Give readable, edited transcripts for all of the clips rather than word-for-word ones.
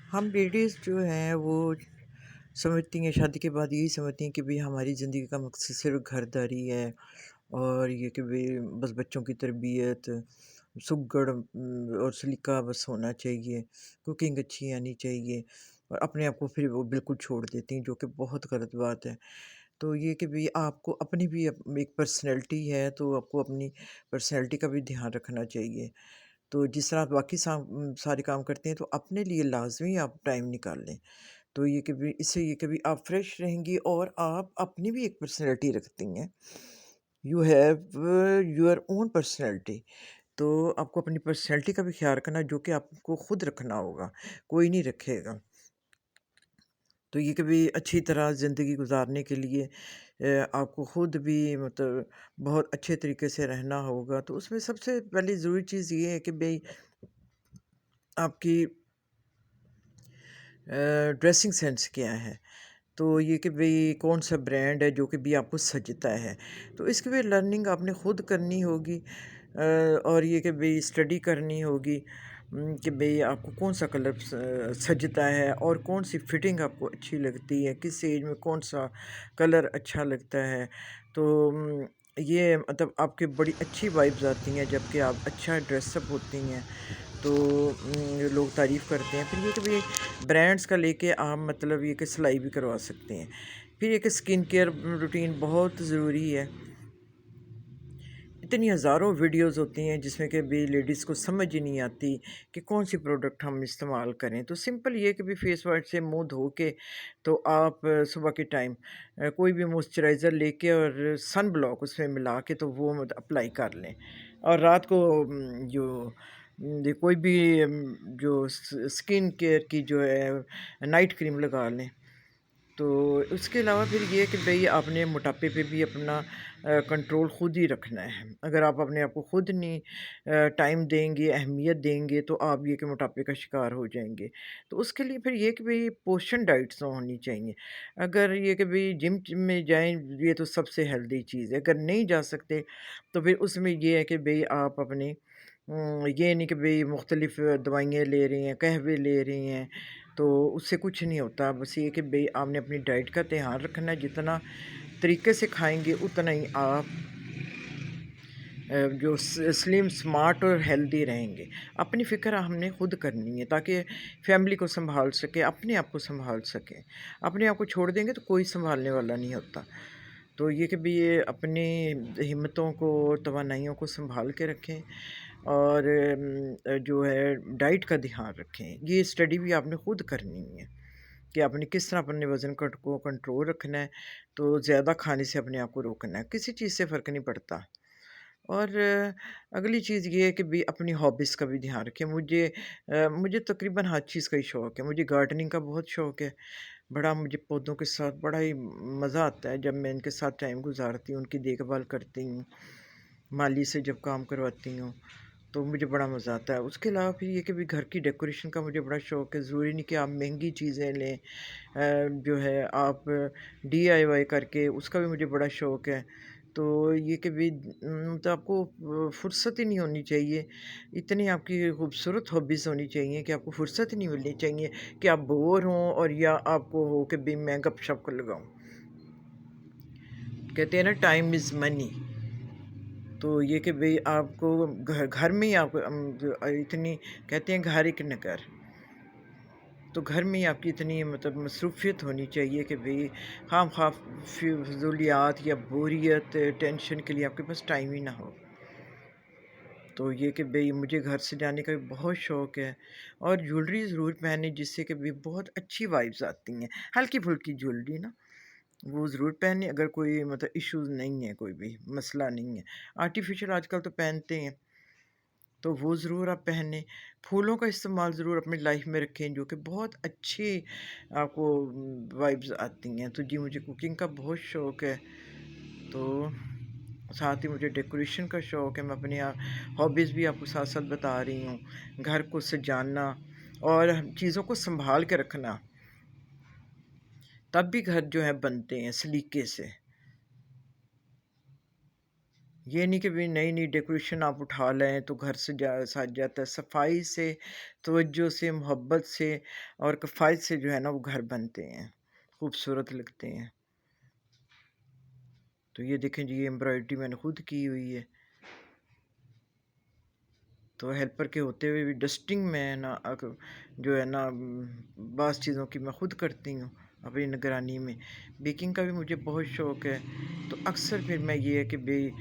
हम लेडीज़ जो हैं वो समझती हैं, शादी के बाद यही समझती हैं कि भई हमारी ज़िंदगी का मकसद सिर्फ़ घरदारी है और ये कि भई बस बच्चों की तरबियत, सुघड़ और सलीका बस होना चाहिए, कुकिंग अच्छी आनी चाहिए और अपने आप को फिर वो बिल्कुल छोड़ देती हैं, जो कि बहुत गलत बात है। तो ये कि भई आपको अपनी भी एक पर्सनैलिटी है, तो आपको अपनी पर्सनैलिटी का भी ध्यान रखना चाहिए। तो जिस तरह आप बाकी सारे काम करते हैं, तो अपने लिए लाज़मी आप टाइम निकाल लें। तो ये कि भी इससे ये कि भी आप फ्रेश रहेंगी और आप अपनी भी एक पर्सनैलिटी रखती हैं। You have your own personality. तो आपको अपनी पर्सनैलिटी का भी ख़्याल रखना, जो कि आपको खुद रखना होगा, कोई नहीं रखेगा। तो ये कभी अच्छी तरह ज़िंदगी गुज़ारने के लिए आपको खुद भी मतलब बहुत अच्छे तरीके से रहना होगा। तो उसमें सबसे पहली ज़रूरी चीज़ ये है कि भई आपकी ड्रेसिंग सेंस क्या है। तो ये कि भई कौन-सा ब्रांड है जो कि भी आपको सजता है। तो इसकी भी लर्निंग आपने खुद करनी होगी और ये कि भई स्टडी करनी होगी कि भई आपको कौन-सा कलर सजता है और कौन-सी फिटिंग आपको अच्छी लगती है, किस एज में कौन-सा कलर अच्छा लगता है। तो ये मतलब आपकी बड़ी अच्छी वाइब्स आती हैं जबकि आप अच्छा ड्रेसअप होती हैं। तो लोग तारीफ़ करते हैं। फिर ये कि भई ब्रांड्स का लेके आप मतलब ये कि सिलाई भी करवा सकते हैं। फिर ये कि स्किन केयर रूटीन बहुत ज़रूरी है। इतनी हज़ारों वीडियोस होती हैं जिसमें कि भी लेडीज़ को समझ ही नहीं आती कि कौन सी प्रोडक्ट हम इस्तेमाल करें। तो सिंपल ये कि भी फेस वाश से मुँह धो के तो आप सुबह के टाइम कोई भी मॉइस्चराइज़र लेके और सन ब्लॉक उसमें मिला के तो वो मत अप्लाई कर लें। और रात को कोई भी जो स्किन केयर की जो है नाइट क्रीम लगा लें। तो उसके अलावा फिर ये है कि भई आपने मोटापे पे भी अपना कंट्रोल खुद ही रखना है। अगर आप अपने आप को खुद नहीं टाइम देंगे, अहमियत देंगे तो आप ये कि मोटापे का शिकार हो जाएँगे। तो उसके लिए फिर ये कि भई पोर्शन डाइट्स होनी चाहिए। अगर ये कि भई जिम में जाएँ ये तो सबसे हेल्दी चीज़ है। अगर नहीं जा सकते तो फिर उसमें ये है कि भई आप अपने ये नहीं कि भई मुख्तलिफ़ दवाइयाँ ले रही हैं, कहवे ले रही हैं, तो उससे कुछ नहीं होता। बस ये कि भई आपने अपनी डाइट का ध्यान रखना है, जितना तरीके से खाएँगे उतना ही आप जो स्लिम, स्मार्ट और हेल्दी रहेंगे। अपनी फ़िक्र हमने खुद करनी है ताकि फैमिली को सँभाल सकें, अपने आप को सँभाल सकें। अपने आप को छोड़ देंगे तो कोई सँभालने वाला नहीं होता। तो ये कि भई ये अपनी हिम्मतों को, तवानाइयों को सँभाल के रखें और जो है डाइट का ध्यान रखें। ये स्टडी भी आपने खुद करनी है कि आपने किस तरह अपने वज़न को कंट्रोल रखना है, तो ज़्यादा खाने से अपने आप को रोकना है। किसी चीज़ से फ़र्क नहीं पड़ता। और अगली चीज़ ये है कि भई अपनी हॉबीज़ का भी ध्यान रखें। मुझे तकरीबन हर चीज़ का ही शौक है। मुझे गार्डनिंग का बहुत शौक है। बड़ा मुझे पौधों के साथ बड़ा ही मज़ा आता है जब मैं इनके साथ टाइम गुज़ारती हूँ, उनकी देखभाल करती हूँ, माली से जब काम करवाती हूँ, तो मुझे बड़ा मज़ा आता है। उसके अलावा फिर ये कि भई घर की डेकोरेशन का मुझे बड़ा शौक है। ज़रूरी नहीं कि आप महँगी चीज़ें लें। जो है आप डीआईवाई करके उसका भी मुझे बड़ा शौक है। तो ये कि भई मतलब आपको फुर्सत ही नहीं होनी चाहिए। इतनी आपकी खूबसूरत हॉबीज़ होनी चाहिए कि आपको फुर्सत ही नहीं मिलनी चाहिए कि आप बोर हों और या आपको हो कि भई मैं गप-शप लगाऊँ। कहते हैं ना टाइम इज़ मनी। तो ये कि भई आपको घर घर में ही आप इतनी कहते हैं घर एक नगर। तो घर में ही आपकी इतनी मतलब मसरूफ़ियत होनी चाहिए कि भई ख़ामख़वाह फ़िज़ूलियात या बोरियत, टेंशन के लिए आपके पास टाइम ही ना हो। तो ये कि भई मुझे घर सजाने का भी बहुत शौक है और ज्वेलरी ज़रूर पहने जिससे कि भई बहुत अच्छी वाइब्स आती हैं। हल्की-फुल्की ज्वेलरी ना, वो ज़रूर पहने अगर कोई मतलब इश्यूज़ नहीं है, कोई भी मसला नहीं है। आर्टिफ़िशियल आजकल तो पहनते हैं। तो वो ज़रूर आप पहनें। फूलों का इस्तेमाल ज़रूर अपनी लाइफ में रखें जो कि बहुत अच्छी आपको वाइब्स आती हैं। तो जी मुझे कुकिंग का बहुत शौक है। तो साथ ही मुझे डेकोरेशन का शौक है। मैं अपनी हॉबीज़ भी आपको साथ-साथ बता रही हूँ। घर को सजाना और चीज़ों को सँभाल के रखना, तब भी घर जो है बनते हैं सलीके से। ये नहीं कि भई नई-नई डेकोरेशन आप उठा लाएँ तो घर से जा सज जाता है। सफाई से, तवज्जो से, मोहब्बत से और किफ़ायत से जो है ना वो घर बनते हैं, खूबसूरत लगते हैं। तो ये देखें जी, ये एम्ब्रॉयडरी मैंने खुद की हुई है। तो हेल्पर के होते हुए भी डस्टिंग में ना जो है ना बाज़ चीज़ों की मैं खुद करती हूँ अपनी निगरानी में। बेकिंग का भी मुझे बहुत शौक़ है, तो अक्सर फिर मैं ये है कि भई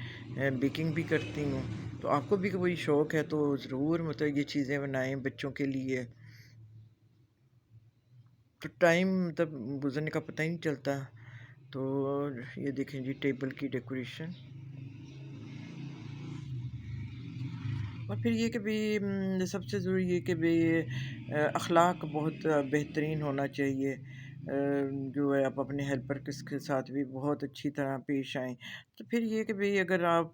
बेकिंग भी करती हूँ। तो आपको भी कोई शौक़ है तो ज़रूर मतलब ये चीज़ें बनाएँ बच्चों के लिए। तो टाइम मतलब गुज़रने का पता ही नहीं चलता। तो ये देखें जी, टेबल की डेकोरेशन। और फिर ये कि भई सबसे ज़रूरी ये कि भई अख़लाक बहुत बेहतरीन होना चाहिए। जो है आप अपने हेल्पर के साथ भी बहुत अच्छी तरह पेश आएँ। तो फिर ये कि भई अगर आप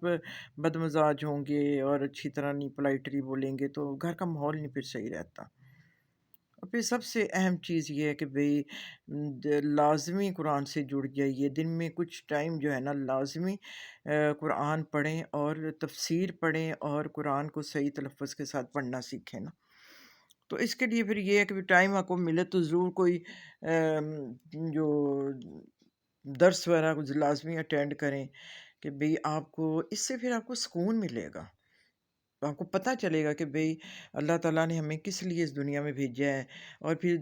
बदमिज़ाज होंगे और अच्छी तरह नहीं पोलाइटली बोलेंगे तो घर का माहौल नहीं फिर सही रहता। और फिर सबसे अहम चीज़ ये है कि भई लाज़मी कुरान से जुड़ जाइए। दिन में कुछ टाइम जो है ना लाज़मी कुरान पढ़ें और तफ़सीर पढ़ें और कुरान को सही तलफ़्फ़ुज़ के साथ पढ़ना सीखें ना। तो इसके लिए फिर ये है कि टाइम आपको मिले तो ज़रूर कोई जो दर्स वगैरह कुछ लाज़मी अटेंड करें कि भई आपको इससे फिर आपको सुकून मिलेगा। तो आपको पता चलेगा कि भई अल्लाह ताला ने हमें किस लिए इस दुनिया में भेजा है। और फिर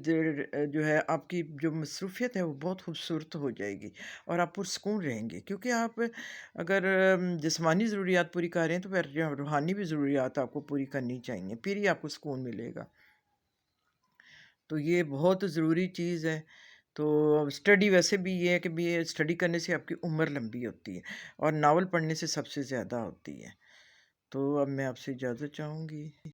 जो है आपकी जो मसरूफ़ियत है वो बहुत खूबसूरत हो जाएगी और आप पुरसुकून रहेंगे, क्योंकि आप अगर जिस्मानी ज़रूरियात पूरी कर रहे हैं तो फिर जो रूहानी भी ज़रूरियात आपको पूरी करनी चाहिए, फिर ही आपको सुकून मिलेगा। तो ये बहुत ज़रूरी चीज़ है। तो स्टडी वैसे भी ये है कि भी ये स्टडी करने से आपकी उम्र लंबी होती है और नावल पढ़ने से सबसे ज़्यादा होती है। तो अब मैं आपसे इजाज़त चाहूँगी।